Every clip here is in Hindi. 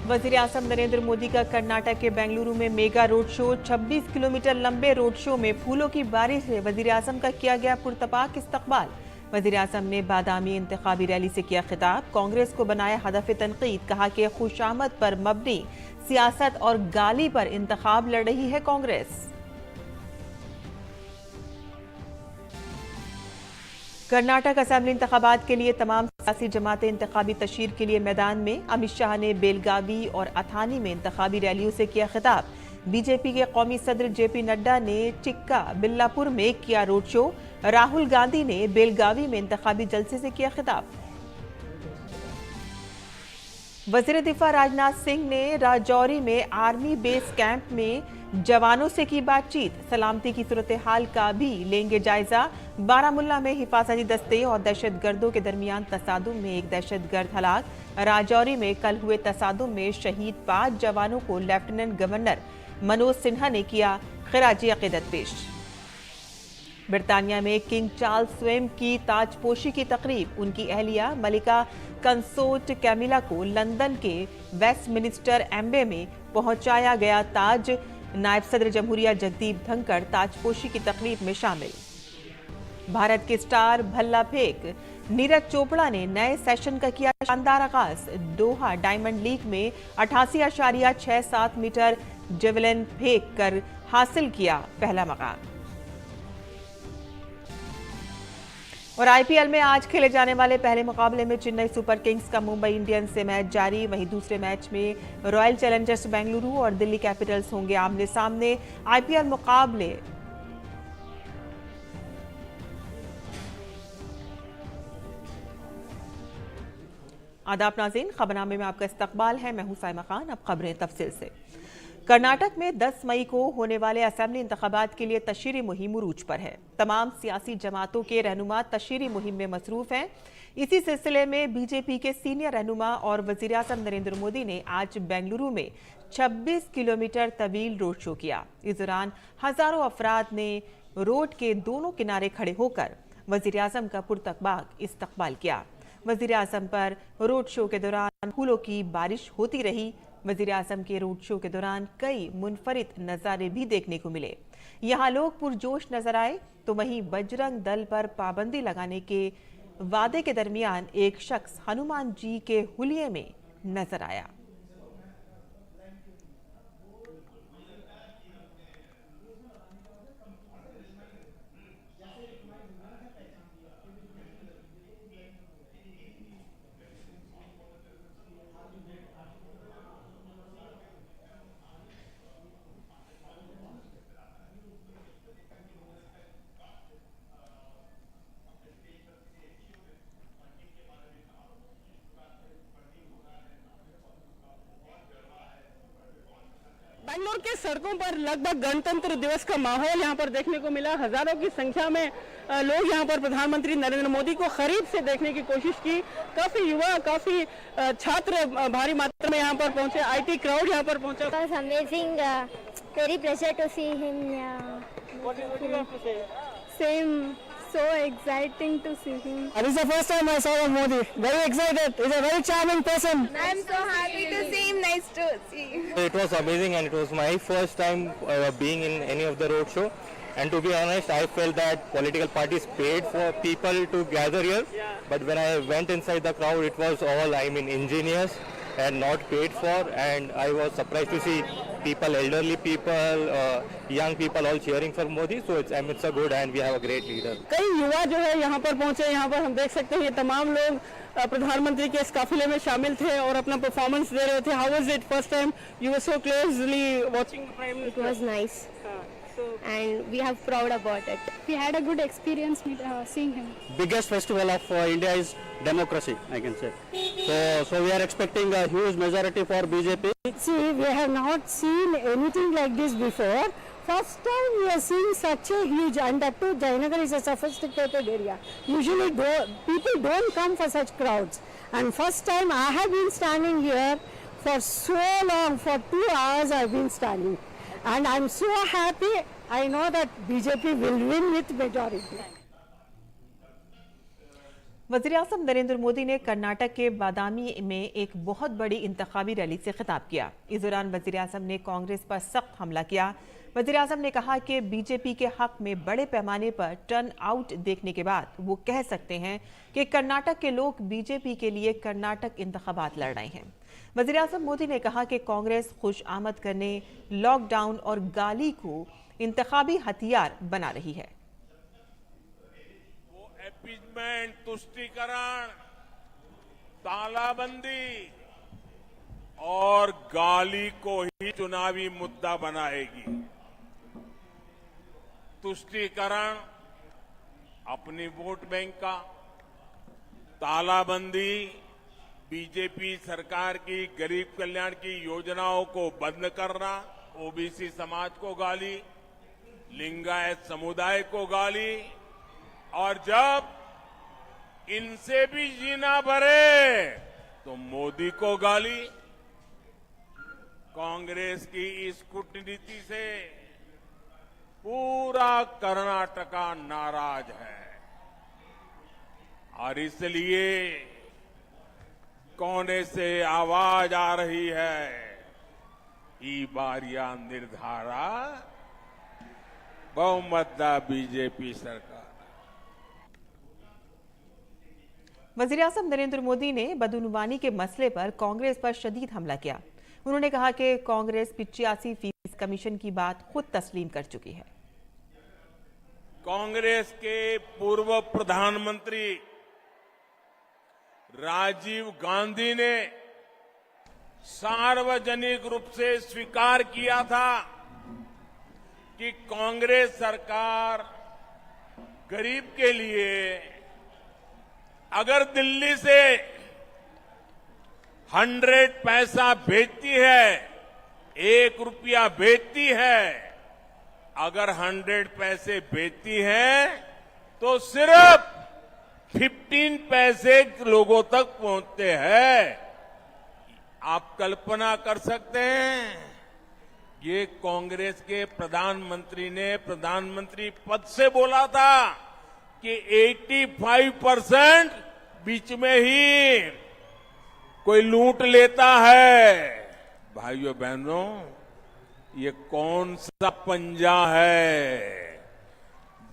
वजीर आजम नरेंद्र मोदी का कर्नाटक के बेंगलुरु में मेगा रोड शो। 26 किलोमीटर लंबे रोड शो में फूलों की बारिश से वजीर आजम का किया गया पुरतपाक इस्तकबाल। वजीर आजम ने बादामी इंतखाबी रैली से किया खिताब। कांग्रेस को बनाया हदफ तनकीद, कहा कि खुशामद पर मबनी सियासत और गाली पर इंतखाब लड़ रही है कांग्रेस। कर्नाटक असेंबली इंतखाबात के लिए तमाम सियासी जमातें इंतखाबी तशहीर के लिए मैदान में। अमित शाह ने बेलगावी और अथानी में इंतखाबी रैलियों से किया खिताब। बीजेपी के कौमी सदर जेपी नड्डा ने चिक्का बिल्लापुर में किया रोड शो। राहुल गांधी ने बेलगावी में इंतखाबी जलसे से किया खिताब। वजीर दिफा राजनाथ सिंह ने राजौरी में आर्मी बेस कैंप में जवानों से की बातचीत। सलामती की सूरत हाल का भी लेंगे जायजा। बारामुल्ला में हिफाजती दस्ते और दहशतगर्दों के दरमियान तसादुम में एक दहशतगर्द हलाक। राजौरी में कल हुए तसादुम में शहीद 5 जवानों को लेफ्टिनेंट गवर्नर मनोज सिन्हा ने किया खिराजी अकीदत पेश। ब्रिटानिया में किंग चार्ल्स स्वयं की ताजपोशी की तकरीब। उनकी अहलिया मलिका कंसोर्ट कैमिला को लंदन के वेस्टमिनिस्टर एम्बे में पहुंचाया गया ताज। नायब सदर जमहूरिया जगदीप धनखड़ ताजपोशी की तकरीब में शामिल। भारत के स्टार भल्ला फेंक नीरज चोपड़ा ने नए सेशन का किया शानदार आगाज। दोहा डायमंड लीग में 88.67 मीटर जेवलिन फेंक कर हासिल किया पहला मकाम। और आईपीएल में आज खेले जाने वाले पहले मुकाबले में चेन्नई सुपर किंग्स का मुंबई इंडियंस से मैच जारी। वहीं दूसरे मैच में रॉयल चैलेंजर्स बेंगलुरु और दिल्ली कैपिटल्स होंगे आमने सामने। आईपीएल मुकाबले आदाब नाज़रीन, खबरनामे में आपका इस्तकबाल है। मैं हूं साइमा खान। अब खबरें तफसील से। कर्नाटक में 10 मई को होने वाले असेंबली इंतखाबात के लिए तशहीरी मुहिम उरूज पर है। तमाम सियासी जमातों के रहनुमा तशहीरी मुहिम में मसरूफ हैं। इसी सिलसिले में बीजेपी के सीनियर रहनुमा और वजीर आजम नरेंद्र मोदी ने आज बेंगलुरु में 26 किलोमीटर तवील रोड शो किया। इस दौरान हजारों अफराद ने रोड के दोनों किनारे खड़े होकर वजीर आजम का पुरतकबाक इस्तकबाल किया। वजीर आजम पर रोड शो के दौरान फूलों की बारिश होती रही। वजीर आजम के रोड शो के दौरान कई मुनफरिद नज़ारे भी देखने को मिले। यहाँ लोग पुरजोश नजर आए तो वहीं बजरंग दल पर पाबंदी लगाने के वादे के दरमियान एक शख्स हनुमान जी के हुलिये में नजर आया। बेंगलुरु के सड़कों पर लगभग गणतंत्र दिवस का माहौल यहाँ पर देखने को मिला। हजारों की संख्या में लोग यहाँ पर प्रधानमंत्री नरेंद्र मोदी को करीब से देखने की कोशिश की। काफी युवा, काफी छात्र भारी मात्रा में यहाँ पर पहुंचे। आईटी क्राउड यहाँ पर पहुंचा। Amazing, very pleasure to see him. Same, so exciting to see him. This is the first time I saw Modi. Very excited. He's a very charming person. I'm so happy to see him. Nice to see him. It was amazing, and it was my first time being in any of the road show. And to be honest, I felt that political parties paid for people to gather here. But when I went inside the crowd, it was all, engineers and not paid for. And I was surprised to see people, elderly people, young people all cheering for Modi. So it's a good, and we have a great leader. कई युवा जो है यहाँ पर पहुंचे। यहाँ पर हम देख सकते हैं ये तमाम लोग प्रधानमंत्री के इस काफिले में शामिल थे और अपना परफॉर्मेंस दे रहे थे। How was it? First time you were so closely watching the Prime Minister. It was nice. And we are proud about it. We had a good experience seeing him. Biggest festival of India is democracy, I can say. So we are expecting a huge majority for BJP. See, we have not seen anything like this before. First time we are seeing such a huge, and that too, Jayanagar is a sophisticated area. Usually people don't come for such crowds. And first time I have been standing here for so long, for 2 hours I have been standing. And I am so happy. I know that BJP will win with majority. वज़ीर-ए-आज़म नरेंद्र मोदी ने कर्नाटक के बादामी में एक बहुत बड़ी इंतखाबी रैली से खिताब किया। इस दौरान वज़ीर-ए-आज़म ने कांग्रेस पर सख्त हमला किया। वज़ीर-ए-आज़म ने कहा कि बीजेपी के हक में बड़े पैमाने पर टर्न आउट देखने के बाद वो कह सकते हैं कि कर्नाटक के लोग बीजेपी के लिए कर्नाटक इंतखाबात लड़ रहे हैं। वज़ीर-ए-आज़म मोदी ने कहा कि कांग्रेस खुशामद करने, लॉकडाउन और गाली को इंतखाबी हथियार बना रही है। एपीजमेंट, तुष्टीकरण, तालाबंदी और गाली को ही चुनावी मुद्दा बनाएगी। तुष्टीकरण अपनी वोट बैंक का, तालाबंदी बीजेपी सरकार की गरीब कल्याण की योजनाओं को बंद करना, ओबीसी समाज को गाली, लिंगायत समुदाय को गाली, और जब इनसे भी जीना भरे तो मोदी को गाली। कांग्रेस की इस कूटनीति से पूरा कर्नाटका नाराज है और इसलिए कोने से आवाज आ रही है, ई बारिया निर्धारा बहुमत बीजेपी सरकार। वज़ीर-ए-आज़म नरेंद्र मोदी ने बदउनवानी के मसले पर कांग्रेस पर शदीद हमला किया। उन्होंने कहा कि कांग्रेस 85% कमीशन की बात खुद तस्लीम कर चुकी है। कांग्रेस के पूर्व प्रधानमंत्री राजीव गांधी ने सार्वजनिक रूप से स्वीकार किया था कि कांग्रेस सरकार गरीब के लिए अगर दिल्ली से 100 पैसा भेजती है, 1 रुपया भेजती है, अगर 100 पैसे भेजती है तो सिर्फ 15 पैसे लोगों तक पहुंचते हैं। आप कल्पना कर सकते हैं, ये कांग्रेस के प्रधानमंत्री ने प्रधानमंत्री पद से बोला था कि 85% बीच में ही कोई लूट लेता है। भाइयों बहनों, ये कौन सा पंजा है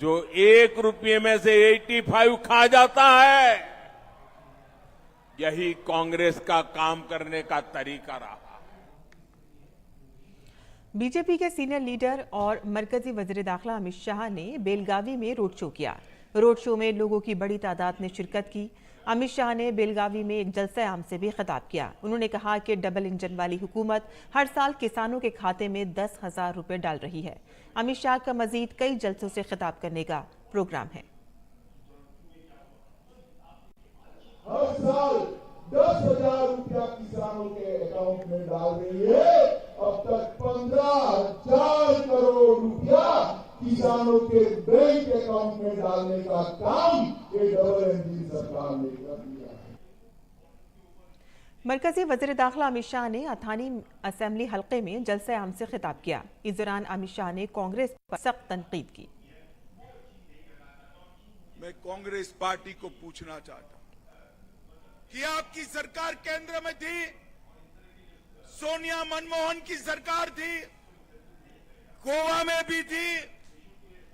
जो 1 रुपये में से 85 खा जाता है? यही कांग्रेस का काम करने का तरीका रहा। बीजेपी के सीनियर लीडर और मरकजी वज़ीर दाखिला अमित शाह ने बेलगावी में रोड शो किया। रोड शो में लोगों की बड़ी तादाद ने शिरकत की। अमित शाह ने बेलगावी में एक जलसा आम से भी खिताब किया। उन्होंने कहा कि डबल इंजन वाली हुकूमत हर साल किसानों के खाते में 10,000 रुपए डाल रही है। अमित शाह का मजीद कई जलसों से खिताब करने का प्रोग्राम है। हर साल 10,000 रुपया किसानों के अकाउंट में डाल रही है। अब तक 15,000 करोड़ रुपया किसानों के बैंक अकाउंट में डालने का काम ये डबल इंजन सरकार ने कर दिया है। मरकजी वज़ीर दाखिला अमित शाह ने अथानी असेंबली हल्के में जलसा आम से खिताब किया। इस दौरान अमित शाह ने कांग्रेस पर सख्त तनकीद की। मैं कांग्रेस पार्टी को पूछना चाहता हूं कि आपकी सरकार केंद्र में थी, सोनिया मनमोहन की सरकार थी, गोवा में भी थी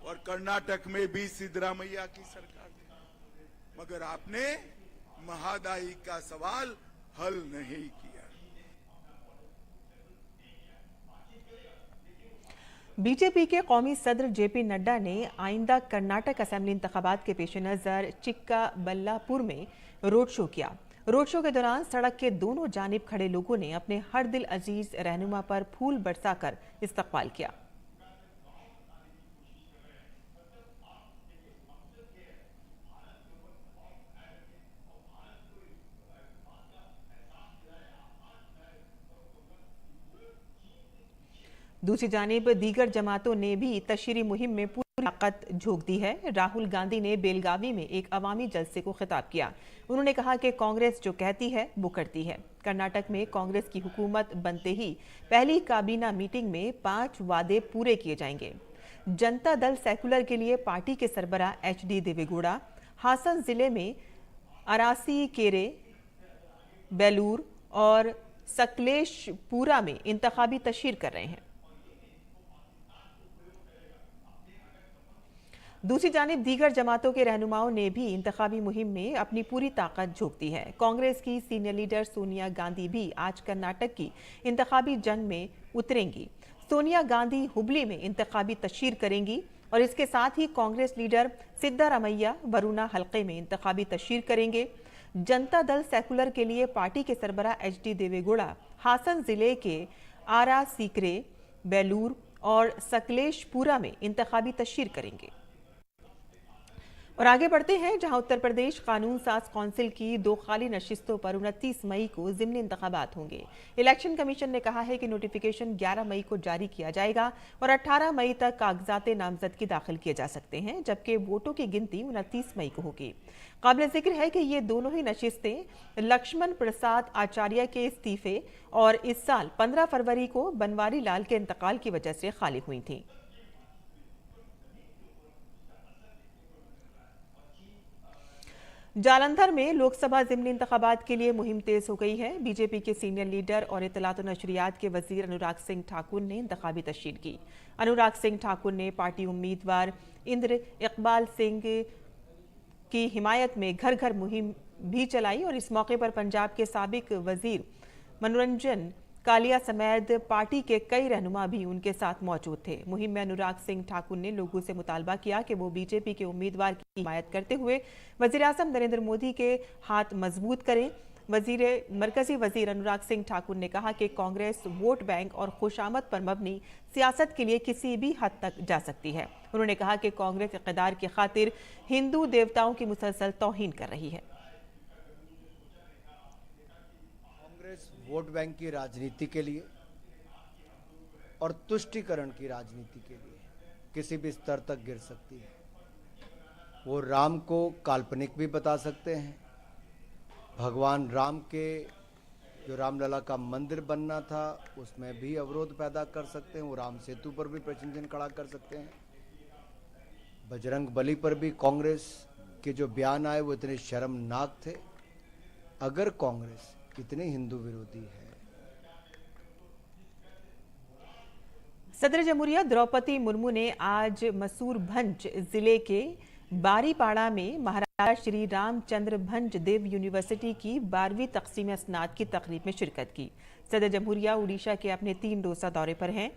और कर्नाटक में भी सिद्धरामैया की सरकार थी, मगर आपने महंगाई का सवाल हल नहीं किया। बीजेपी के कौमी सदर जेपी नड्डा ने आइंदा कर्नाटक असेंबली इंतखाबात के पेश नज़र चिक्काबल्लापुर में रोड शो किया। रोड शो के दौरान सड़क के दोनों जानिब खड़े लोगों ने अपने हर दिल अजीज रहनुमा पर फूल बरसाकर इस्तकबाल किया। दूसरी जानिब दीगर जमातों ने भी तशहीरी मुहिम में पूरी ताकत झोंक दी है। राहुल गांधी ने बेलगावी में एक अवामी जलसे को खिताब किया। उन्होंने कहा कि कांग्रेस जो कहती है वो करती है। कर्नाटक में कांग्रेस की हुकूमत बनते ही पहली काबीना मीटिंग में 5 वादे पूरे किए जाएंगे। जनता दल सेकुलर के लिए पार्टी के सरबराह HD देवेगौड़ा, हासन जिले में अरासी केरे, बेलूर और सकलेशपुरा में इंतखाबी तशहीर कर रहे हैं। दूसरी जानिब दीगर जमातों के रहनुमाओं ने भी इंतखाबी मुहिम में अपनी पूरी ताकत झोंक दी है। कांग्रेस की सीनियर लीडर सोनिया गांधी भी आज कर्नाटक की इंतखाबी जंग में उतरेंगी। सोनिया गांधी हुबली में इंतखाबी तशहीर करेंगी और इसके साथ ही कांग्रेस लीडर सिद्धारमैया वरुणा हलके में इंतखाबी तशहीर करेंगे। जनता दल सेकुलर के लिए पार्टी के सरबराह HD देवेगौड़ा हासन जिले के आरा सीकरे, बेलूर और सकलेशपुरा में इंतखाबी तशहीर करेंगे। और आगे बढ़ते हैं, जहां उत्तर प्रदेश कानून साज काउंसिल की 2 खाली नशिस्तों पर 29 मई को ज़िमनी इंतखाबात होंगे। इलेक्शन कमीशन ने कहा है कि नोटिफिकेशन 11 मई को जारी किया जाएगा और 18 मई तक कागजात नामजदगी दाखिल किए जा सकते हैं, जबकि वोटों की गिनती 29 मई को होगी। काबिल जिक्र है कि ये दोनों ही नशिस्तें लक्ष्मण प्रसाद आचार्य के इस्तीफे और इस साल 15 फरवरी को बनवारी लाल के इंतकाल की वजह से खाली हुई थी। जालंधर में लोकसभा ज़िमनी इंतखाबात के लिए मुहिम तेज हो गई है। बीजेपी के सीनियर लीडर और इत्तलात व नशरियात के वजीर अनुराग सिंह ठाकुर ने इंतखाबी तशहीर की। अनुराग सिंह ठाकुर ने पार्टी उम्मीदवार इंद्र इकबाल सिंह की हिमायत में घर घर मुहिम भी चलाई और इस मौके पर पंजाब के साबिक वजीर मनोरंजन कालिया समेत पार्टी के कई रहनुमा भी उनके साथ मौजूद थे। मुहिम में अनुराग सिंह ठाकुर ने लोगों से मुतालबा किया कि वो बीजेपी के उम्मीदवार की हिमायत करते हुए वजीर आज़म नरेंद्र मोदी के हाथ मजबूत करें। मरकजी वजीर अनुराग सिंह ठाकुर ने कहा कि कांग्रेस वोट बैंक और खुशामद पर मबनी सियासत के लिए किसी भी हद तक जा सकती है। उन्होंने कहा कि कांग्रेस इक़्तिदार की खातिर हिंदू देवताओं की मुसलसल तौहीन कर रही है। वोट बैंक की राजनीति के लिए और तुष्टीकरण की राजनीति के लिए किसी भी स्तर तक गिर सकती है। वो राम को काल्पनिक भी बता सकते हैं। भगवान राम के जो रामलला का मंदिर बनना था उसमें भी अवरोध पैदा कर सकते हैं। वो राम सेतु पर भी प्रश्न चिन्ह खड़ा कर सकते हैं। बजरंग बली पर भी कांग्रेस के जो बयान आए वो इतने शर्मनाक थे। अगर कांग्रेस कितने हिंदू विरोधी है। सदर जमहूरिया द्रौपदी मुर्मू ने आज मसूरभंज जिले के बारीपाड़ा में महाराजा श्री रामचंद्र भंज देव यूनिवर्सिटी की 12वीं तकसीम असनाद की तकरीब में शिरकत की। सदर जमहूरिया उड़ीसा के अपने 3 रोज़ा दौरे पर हैं।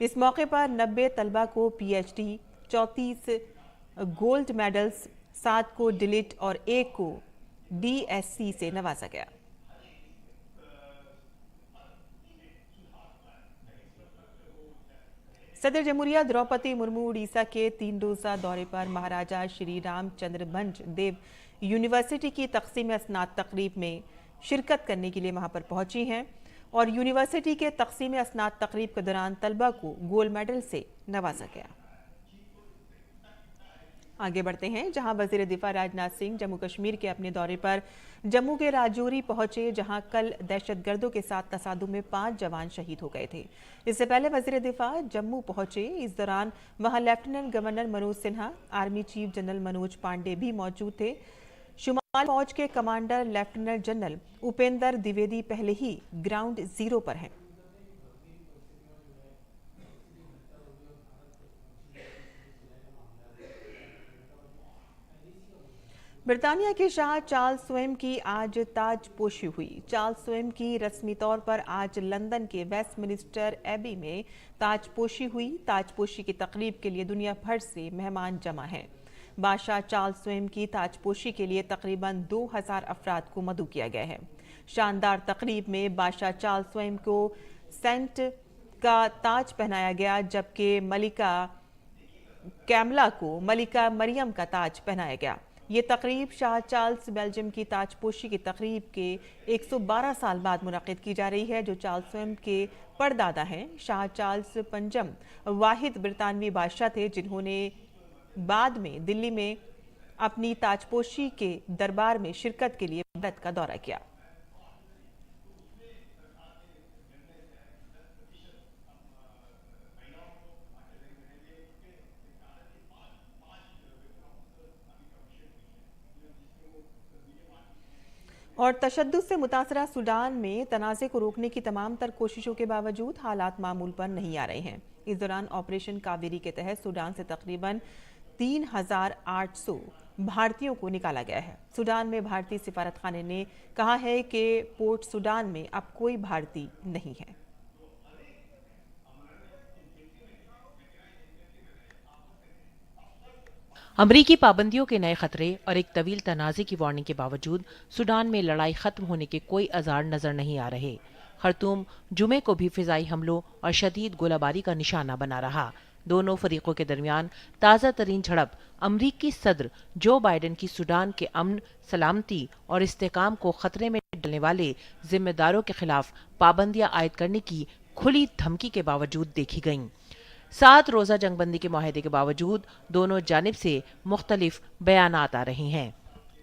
इस मौके पर 90 तलबा को PhD, 34 गोल्ड मेडल्स, 7 को डिलिट और 1 को DSC से नवाजा गया। सदर जमहूरिया द्रौपदी मुर्मू उड़ीसा के 3 रोज़ा दौरे पर महाराजा श्री रामचंद्र भंज देव यूनिवर्सिटी की तकसीम असनाद तकरीब में शिरकत करने के लिए वहां पर पहुंची हैं और यूनिवर्सिटी के तकसीम असनाद तकरीब के दौरान तलबा को गोल्ड मेडल से नवाजा गया। आगे बढ़ते हैं, जहां वजीर दिफा राजनाथ सिंह जम्मू कश्मीर के अपने दौरे पर जम्मू के राजौरी पहुंचे, जहां कल दहशतगर्दों के साथ तसादुम में 5 जवान शहीद हो गए थे। इससे पहले वजीर दिफा जम्मू पहुंचे। इस दौरान वहां lieutenant governor Manoj Sinha, army chief general Manoj Pandey भी मौजूद थे। शुमाल फौज के commander lieutenant general Upendra Dwivedi पहले ही ग्राउंड जीरो पर हैं। ब्रिटानिया के शाह चार्ल्स स्वयं की आज ताजपोशी हुई। चार्ल्स स्वयं की रस्मी तौर पर आज लंदन के वेस्टमिनिस्टर एबी में ताजपोशी हुई। ताजपोशी की तकरीब के लिए दुनिया भर से मेहमान जमा हैं। बादशाह चार्ल्स स्वयं की ताजपोशी के लिए तकरीबन 2000 अफराद को मदऊ किया गया है। शानदार तकरीब में बादशाह चार्ल्स स्वयं को सेंट का ताज पहनाया गया, जबकि मलिका कैमला को मलिका मरियम का ताज पहनाया गया। ये तकरीब शाह चार्ल्स बेल्जियम की ताजपोशी की तकरीब के 112 साल बाद मुनक़िद की जा रही है, जो चार्ल्स स्वयं के परदादा हैं। शाह चार्ल्स पंजम वाहिद ब्रितानवी बादशाह थे जिन्होंने बाद में दिल्ली में अपनी ताजपोशी के दरबार में शिरकत के लिए भारत का दौरा किया। और तशद्दुद से मुतासरा सूडान में तनाज़े को रोकने की तमाम तर कोशिशों के बावजूद हालात मामूल पर नहीं आ रहे हैं। इस दौरान ऑपरेशन कावेरी के तहत सूडान से तकरीबन 3800 भारतीयों को निकाला गया है। सूडान में भारतीय सिफारत खाने ने कहा है कि पोर्ट सूडान में अब कोई भारतीय नहीं है। अमरीकी पाबंदियों के नए खतरे और एक तवील तनाज़े की वार्निंग के बावजूद सूडान में लड़ाई खत्म होने के कोई आसार नजर नहीं आ रहे। खर्तूम जुमे को भी फिजाई हमलों और शदीद गोलाबारी का निशाना बना रहा। दोनों फरीकों के दरमियान ताज़ा तरीन झड़प अमरीकी सदर जो बाइडेन की सूडान के अमन, सलामती और इस्तेकाम को खतरे में डालने वाले जिम्मेदारों के खिलाफ पाबंदियां आयद करने की खुली धमकी के बावजूद देखी गईं। 7 रोजा जंगबंदी के माहिदे के बावजूद दोनों जानिब से मुख्तलिफ बयानात आ रहे हैं।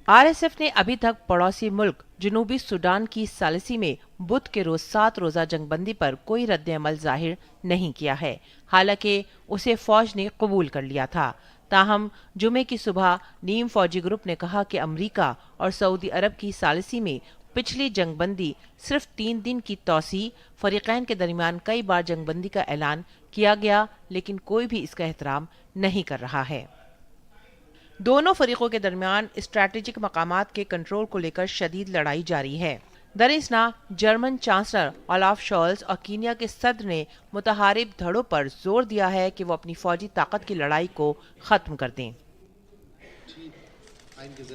RSF ने अभी तक पड़ोसी मुल्क जनूबी सूडान की सालिसी में बुध के रोज 7 रोजा जंगबंदी पर कोई रद्द-ए-अमल जाहिर नहीं किया है, हालांकि उसे फौज ने कबूल कर लिया था। ताहम जुमे की सुबह नीम फौजी ग्रुप ने कहा कि अमरीका और सऊदी अरब की सालिसी में पिछली जंगबंदी सिर्फ 3 दिन की तौसी, फरीकैन के दरमियान कई बार जंगबंदी का ऐलान किया गया, लेकिन कोई भी इसका एहतराम नहीं कर रहा है। दोनों फरीकों के दरमियान स्ट्रैटेजिक मकामात के कंट्रोल को लेकर शदीद लड़ाई जारी है। दरिस्ना जर्मन चांसलर ओलाफ शोल्ज और कीनिया के सदर ने मुतहारिब धड़ों पर जोर दिया है कि वो अपनी फौजी ताकत की लड़ाई को खत्म कर दें।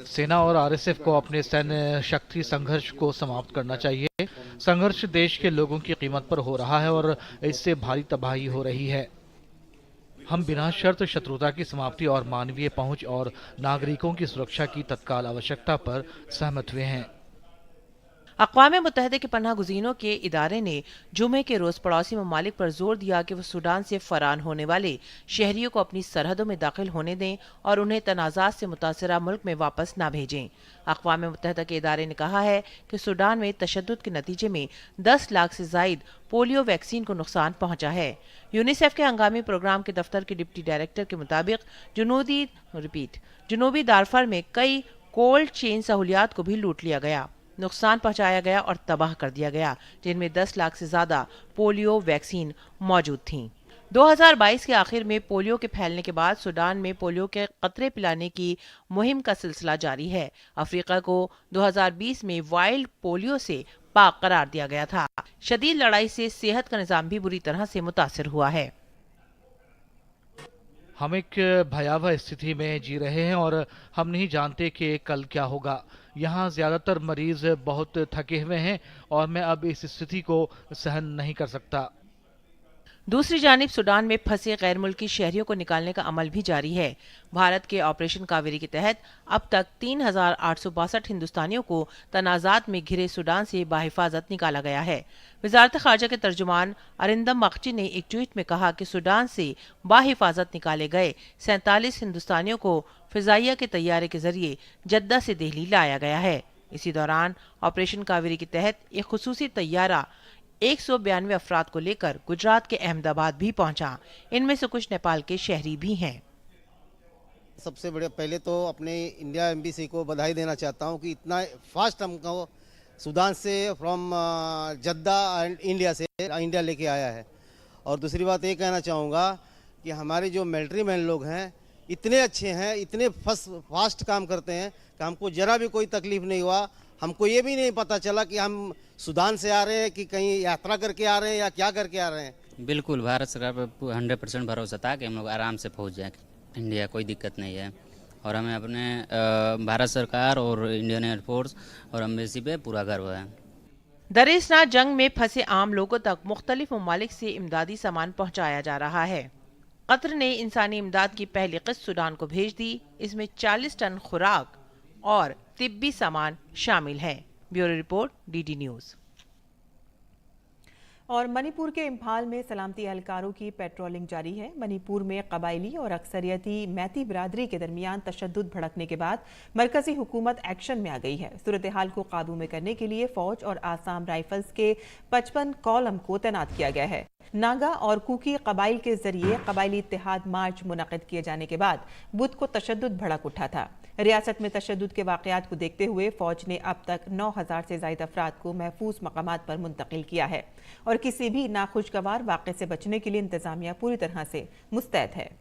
सेना और RSF को अपने सैन्य शक्ति संघर्ष को समाप्त करना चाहिए। संघर्ष देश के लोगों की कीमत पर हो रहा है और इससे भारी तबाही हो रही है। हम बिना शर्त शत्रुता की समाप्ति और मानवीय पहुंच और नागरिकों की सुरक्षा की तत्काल आवश्यकता पर सहमत हुए हैं। अक़वाम मुत्तहिदा के पनाह गुज़ीनों के इदारे ने जुमे के रोज पड़ोसी ममालिक पर जोर दिया कि वो सूडान से फरार होने वाले शहरियों को अपनी सरहदों में दाखिल होने दें और उन्हें तनाज़ात से मुतासरा मुल्क में वापस ना भेजें। अक़वाम मुत्तहिदा के इदारे ने कहा है कि सूडान में तशद्दुद के नतीजे में 10 लाख से जायद पोलियो वैक्सीन को नुकसान पहुंचा है। यूनिसेफ के हंगामी प्रोग्राम के दफ्तर के डिप्टी डायरेक्टर के मुताबिक जनूबी दारफर में कई कोल्ड चेन सहूलियात को भी लूट लिया गया, नुकसान पहुंचाया गया और तबाह कर दिया गया, जिनमें 10 लाख से ज्यादा पोलियो वैक्सीन मौजूद थीं। 2022 के आखिर में पोलियो के फैलने के बाद सूडान में पोलियो के कतरे पिलाने की मुहिम का सिलसिला जारी है। अफ्रीका को 2020 में वाइल्ड पोलियो से पाक करार दिया गया था। शदीद लड़ाई से सेहत का निजाम भी बुरी तरह से मुतासिर हुआ है। हम एक भयावह स्थिति में जी रहे हैं और हम नहीं जानते कि कल क्या होगा। यहाँ ज्यादातर मरीज बहुत थके हुए हैं और मैं अब इस स्थिति को सहन नहीं कर सकता। दूसरी जानिब सूडान में फंसे गैर मुल्की शहरियों को निकालने का अमल भी जारी है। भारत के ऑपरेशन कावेरी के तहत अब तक 3862 हिंदुस्तानियों को तनाज़ात में घिरे सूडान से बाहिफाजत निकाला गया है। वजारत ख़ारजा के तर्जुमान अरिंदम मक्ची ने एक ट्वीट में कहा कि सूडान से बाहिफाजत निकाले गए 47 हिंदुस्तानियों को फिजाइया के तैयारे के जरिए जद्दा से दिल्ली लाया गया है। इसी दौरान ऑपरेशन कावेरी के तहत एक खुसूसी तैयारा 192 अफराद को लेकर गुजरात के अहमदाबाद भी पहुंचा। इनमें से कुछ नेपाल के शहरी भी हैं। सबसे बड़े पहले तो अपने इंडिया एम्बेसी को बधाई देना चाहता हूं कि इतना फास्ट हमको सूडान से फ्रॉम जद्दा एंड इंडिया लेके आया है। और दूसरी बात ये कहना चाहूँगा कि हमारे जो मिलिट्री मैन लोग हैं इतने अच्छे हैं, इतने फास्ट काम करते हैं कि हमको जरा भी कोई तकलीफ नहीं हुआ। हमको ये भी नहीं पता चला कि हम सूडान से आ रहे हैं कि कहीं यात्रा करके आ रहे हैं या क्या करके आ रहे हैं। बिल्कुल भारत सरकार पर 100% भरोसा था कि हम लोग आराम से पहुंच जाए इंडिया, कोई दिक्कत नहीं है। और हमें अपने भारत सरकार और इंडियन एयरफोर्स और एम्बेसी पे पूरा गर्व है। दरिस्ना जंग में फंसे आम लोगों तक मुख्तलिफ ममालिक से इमदादी सामान पहुंचाया जा रहा है। कतर ने इंसानी इमदाद की पहली किस्त सूडान को भेज दी। इसमें 40 टन खुराक और तिब्बी सामान शामिल है। Bureau report DD news. और मणिपुर के इम्फाल में सलामती एहलकारों की पेट्रोलिंग जारी है। मणिपुर में कबायली और अक्सरियती मैती बिरादरी के दरमियान तशद्दुद भड़कने के बाद मरकजी हुकूमत एक्शन में आ गई है। सूरत हाल को काबू में करने के लिए फौज और आसाम राइफल्स के 55 कॉलम को तैनात किया गया है। नागा और कुकी कबाइल के जरिए कबाइली इत्तेहाद मार्च मुनक़िद किए जाने के बाद बुध को तशद्दुद भड़क उठा था। रियासत में तशद्दुद के वाक़यात को देखते हुए फौज ने अब तक 9000 से ज़ायद अफराद को महफूज मकामात पर मुंतकिल किया है और किसी भी नाखुशगवार वाक़े से बचने के लिए इंतज़ामिया पूरी तरह से मुस्तैद है।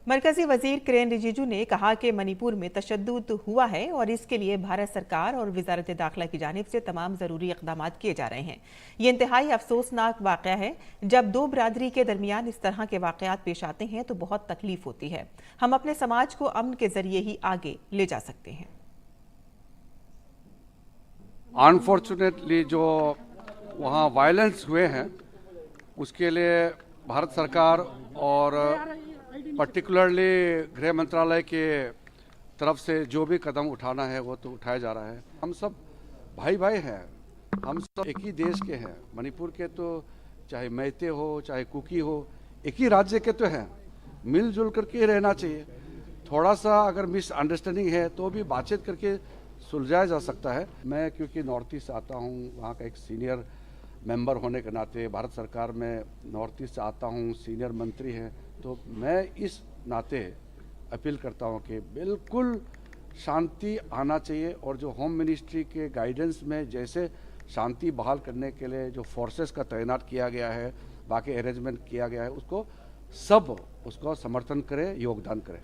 मरकजी वजीर किरेन रिजिजू ने कहा कि मणिपुर में तशद्दुद हुआ है और इसके लिए भारत सरकार और वजारत दाखिला की जानिब से तमाम ज़रूरी इक़दाम किए जा रहे हैं। ये इंतहाई अफसोसनाक वाक़या है। जब दो बरादरी के दरमियान इस तरह के वाक़यात पेश आते हैं तो बहुत तकलीफ होती है। हम अपने समाज को अमन के जरिए ही आगे ले जा सकते हैं। अनफॉर्चुनेटली जो वहाँ वायलेंस हुए हैं उसके लिए भारत सरकार और पर्टिकुलरली गृह मंत्रालय के तरफ से जो भी कदम उठाना है वो तो उठाया जा रहा है। हम सब भाई भाई हैं, हम सब एक ही देश के हैं। मणिपुर के तो चाहे मैते हो चाहे कुकी हो, एक ही राज्य के तो हैं। मिलजुल करके रहना चाहिए। थोड़ा सा अगर मिसअंडरस्टैंडिंग है तो भी बातचीत करके सुलझाया जा सकता है। मैं क्योंकि नॉर्थ ईस्ट आता हूँ, वहाँ का एक सीनियर मेंबर होने के नाते भारत सरकार में नॉर्थ ईस्ट से आता हूँ, सीनियर मंत्री हैं, तो मैं इस नाते अपील करता हूँ कि बिल्कुल शांति आना चाहिए और जो होम मिनिस्ट्री के गाइडेंस में जैसे शांति बहाल करने के लिए जो फोर्सेस का तैनात किया गया है, बाकी अरेंजमेंट किया गया है, उसको सब उसको समर्थन करें, योगदान करें।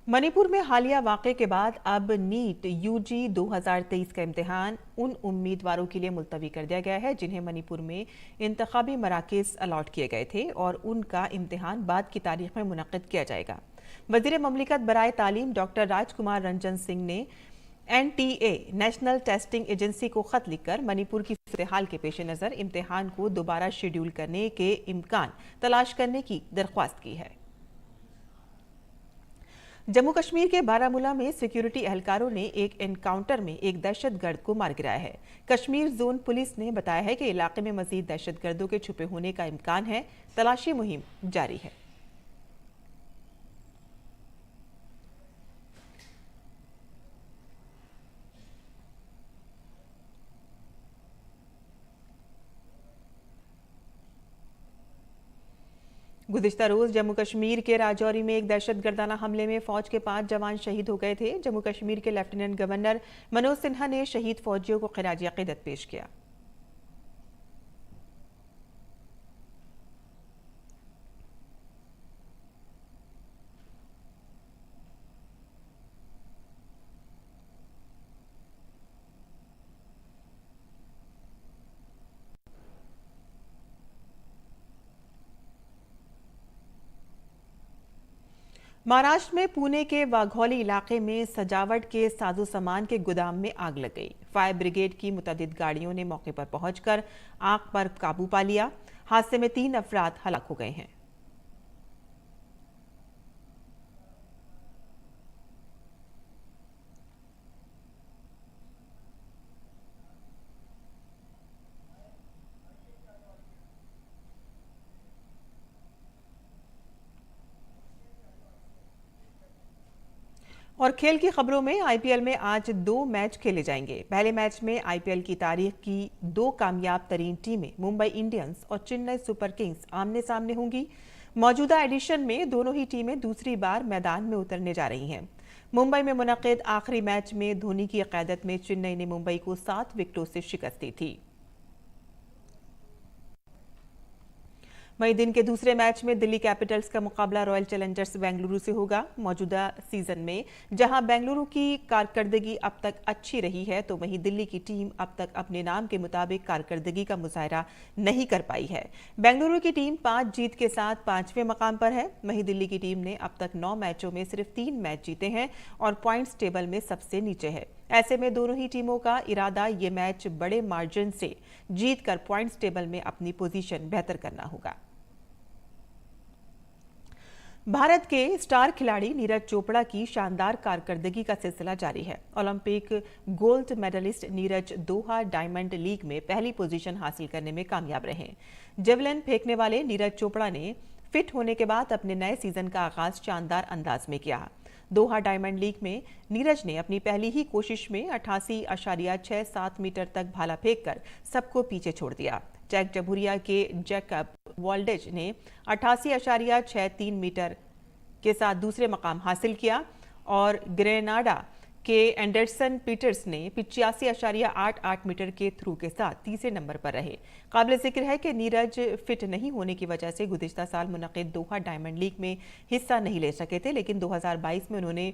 मणिपुर में हालिया वाक़े के बाद अब नीट यूजी 2023 का इम्तिहान उन उम्मीदवारों के लिए मुलतवी कर दिया गया है जिन्हें मणिपुर में इंतखाबी मराकज़ अलॉट किए गए थे और उनका इम्तिहान बाद की तारीख में मुनक़्क़िद किया जाएगा। वज़ीर ममलिकत बराए तालीम डॉक्टर राजकुमार रंजन सिंह ने NTA नेशनल टेस्टिंग एजेंसी को ख़त लिखकर मणिपुर की सूरत हाल के पेश नज़र इम्तिहान को दोबारा शेड्यूल करने के इम्कान तलाश करने की दरख्वास्त की है। जम्मू कश्मीर के बारामूला में सिक्योरिटी एहलकारों ने एक एनकाउंटर में एक दहशतगर्द को मार गिराया है। कश्मीर जोन पुलिस ने बताया है कि इलाके में मजीद दहशतगर्दों के छुपे होने का इम्कान है। तलाशी मुहिम जारी है। गुज़िश्ता रोज जम्मू कश्मीर के राजौरी में एक दहशतगर्दाना हमले में फौज के 5 जवान शहीद हो गए थे। जम्मू कश्मीर के लेफ्टिनेंट गवर्नर मनोज सिन्हा ने शहीद फौजियों को खिराज अक़ीदत पेश किया। महाराष्ट्र में पुणे के वाघौली इलाके में सजावट के साजो सामान के गोदाम में आग लग गई। फायर ब्रिगेड की मुतअद्दिद गाड़ियों ने मौके पर पहुंचकर आग पर काबू पा लिया। हादसे में 3 अफराद हलाक हो गए हैं। और खेल की खबरों में आईपीएल में आज 2 मैच खेले जाएंगे। पहले मैच में आईपीएल की तारीख की 2 कामयाब तरीन टीमें मुंबई इंडियंस और चेन्नई सुपर किंग्स आमने सामने होंगी। मौजूदा एडिशन में दोनों ही टीमें दूसरी बार मैदान में उतरने जा रही हैं। मुंबई में मुनक़्क़िद आखिरी मैच में धोनी की क़यादत में चेन्नई ने मुंबई को 7 विकेटों से शिकस्त दी थी। वहीं दिन के दूसरे मैच में दिल्ली कैपिटल्स का मुकाबला रॉयल चैलेंजर्स बेंगलुरु से होगा। मौजूदा सीजन में जहां बेंगलुरु की कारकर्दगी अब तक अच्छी रही है, तो वहीं दिल्ली की टीम अब तक अपने नाम के मुताबिक कारकर्दगी का मुजाहरा नहीं कर पाई है। बेंगलुरु की टीम 5 जीत के साथ 5वें मकाम पर है। वहीं दिल्ली की टीम ने अब तक 9 मैचों में सिर्फ 3 मैच जीते हैं और पॉइंट्स टेबल में सबसे नीचे है। ऐसे में दोनों ही टीमों का इरादा ये मैच बड़े मार्जिन से जीतकर पॉइंट्स टेबल में अपनी पोजीशन बेहतर करना होगा। भारत के स्टार खिलाड़ी नीरज चोपड़ा की शानदार कारकर्दगी का सिलसिला जारी है। ओलंपिक गोल्ड मेडलिस्ट नीरज दोहा डायमंड लीग में पहली पोजीशन हासिल करने में कामयाब रहे। जेवलिन फेंकने वाले नीरज चोपड़ा ने फिट होने के बाद अपने नए सीजन का आगाज शानदार अंदाज में किया। दोहा डायमंड लीग में नीरज ने अपनी पहली ही कोशिश में 88.67 मीटर तक भाला फेंककर सबको पीछे छोड़ दिया। चेक जमहूरिया के जैकब वॉल्डेज ने 88.63 मीटर के साथ दूसरे मकाम हासिल किया और ग्रेनाडा के एंडरसन पीटर्स ने 85.88 मीटर के थ्रू के साथ तीसरे नंबर पर रहे। काबिल जिक्र है कि नीरज फिट नहीं होने की वजह से गुज़िश्ता साल मुनक़िद दोहा डायमंड लीग में हिस्सा नहीं ले सके थे, लेकिन 2022 में उन्होंने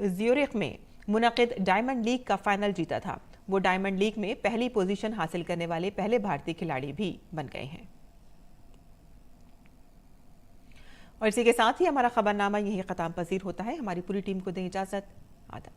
ज़्यूरिख में मुनक़िद डायमंड लीग का फाइनल जीता था। वो डायमंड लीग में पहली पोजीशन हासिल करने वाले पहले भारतीय खिलाड़ी भी बन गए हैं। और इसी के साथ ही हमारा खबरनामा यही ख़त्म पसीर होता है। हमारी पूरी टीम को दें इजाज़त। आदाब।